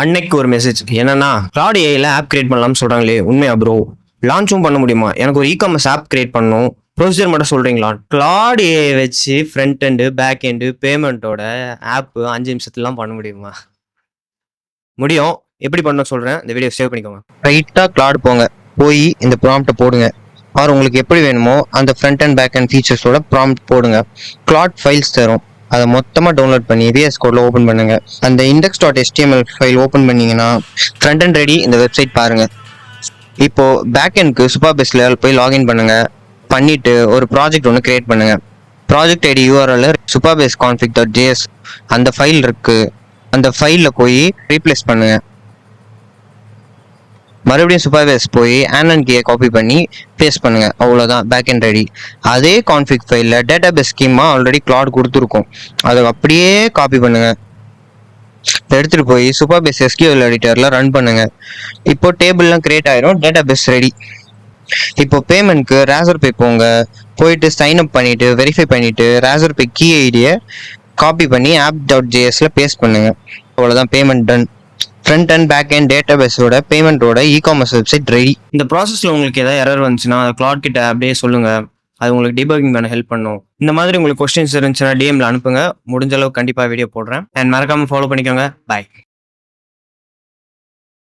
அன்னைக்கு ஒரு மெசேஜ் என்னன்னா கிளாட் ஏஐல ஆப் கிரியேட் பண்ணலாம்னு சொல்றாங்களே, உண்மையா ப்ரோ? லான்ச்சும் பண்ண முடியுமா? எனக்கு ஒரு இகாமர்ஸ் ஆப் கிரியேட் பண்ணணும், ப்ரொசீஜர் மட்டும் சொல்றீங்களா? கிளாட் ஏஐ வச்சு ஃப்ரண்ட் எண்டு பேக் எண்டு பேமெண்ட்டோட ஆப் 5 நிமிஷத்துலாம் பண்ண முடியுமா? முடியும். எப்படி பண்ண சொல்றேன், இந்த வீடியோ சேவ் பண்ணிக்கோங்க. ரைட்டா கிளாட் போங்க, போய் இந்த ப்ராம்ப்டை போடுங்க. ஆர் உங்களுக்கு எப்படி வேணுமோ அந்த ஃப்ரண்ட் அண்ட் பேக் அண்ட் ஃபீச்சர்ஸோட ப்ராம்ப்ட் போடுங்க. கிளாட் ஃபைல்ஸ் தரும், அதை மொத்தமாக டவுன்லோட் பண்ணி விஎஸ் கோடில் ஓப்பன் பண்ணுங்க. அந்த index.html ஃபைல் ஓப்பன் பண்ணீங்கன்னா ஃப்ரண்ட் அண்ட் ரெடி இந்த வெப்சைட் பாருங்க. இப்போ பேக் எண்ட்க்கு சூப்பர்பேஸ்ல போய் லாகின் பண்ணுங்க. பண்ணிட்டு ஒரு ப்ராஜெக்ட் ஒன்று கிரியேட் பண்ணுங்க. ப்ராஜெக்ட் ஐடி யூஆர்எல் சூப்பர்பேஸ் config.js அந்த ஃபைல் இருக்கு, அந்த ஃபைலில் போய் ரீப்ளேஸ் பண்ணுங்க. மறுபடியும் சூப்பர்பேஸ் போய் ஆனன் கீயை காப்பி பண்ணி பேஸ்ட் பண்ணுங்க. அவ்வளோதான், பேக் அண்ட் ரெடி. அதே கான்ஃபிக் ஃபைலில் டேட்டாபேஸ் ஸ்கீமா ஆல்ரெடி கிளாட் கொடுத்துருக்கோம், அதை அப்படியே காப்பி பண்ணுங்க. எடுத்துட்டு போய் சூப்பர்பேஸ் எஸ்கியூஎல் எடிட்டர்ல ரன் பண்ணுங்க. இப்போ டேபிள்லாம் கிரியேட் ஆயிரும், டேட்டாபேஸ் ரெடி. இப்போ பேமெண்ட்க்கு ரேசர் பே போங்க. போயிட்டு சைன் அப் பண்ணிட்டு வெரிஃபை பண்ணிட்டு ரேசர் பே கீ ஐடியை காப்பி பண்ணி app.jsல பேஸ்ட் பண்ணுங்க. அவ்வளோதான், payment done. Front and back and டேட்டாபேஸோட பேமெண்ட்டோட இகாமர்ஸ் வெப்சைட் ரெடி. இந்த ப்ராசஸில் உங்களுக்கு ஏதாவது எரர் வந்துச்சுன்னா கிளாட் கிட்ட அப்படியே சொல்லுங்க, அது உங்களுக்கு டிபக்கிங் பண்ண ஹெல்ப் பண்ணும். இந்த மாதிரி உங்களுக்கு கொஸ்டின்ஸ் இருந்துச்சுன்னா டிஎம்ல அனுப்புங்க, முடிஞ்ச அளவுக்கு கண்டிப்பாக வீடியோ போடுறேன். அண்ட் மறக்காம ஃபாலோ பண்ணிக்கோங்க. பாய்.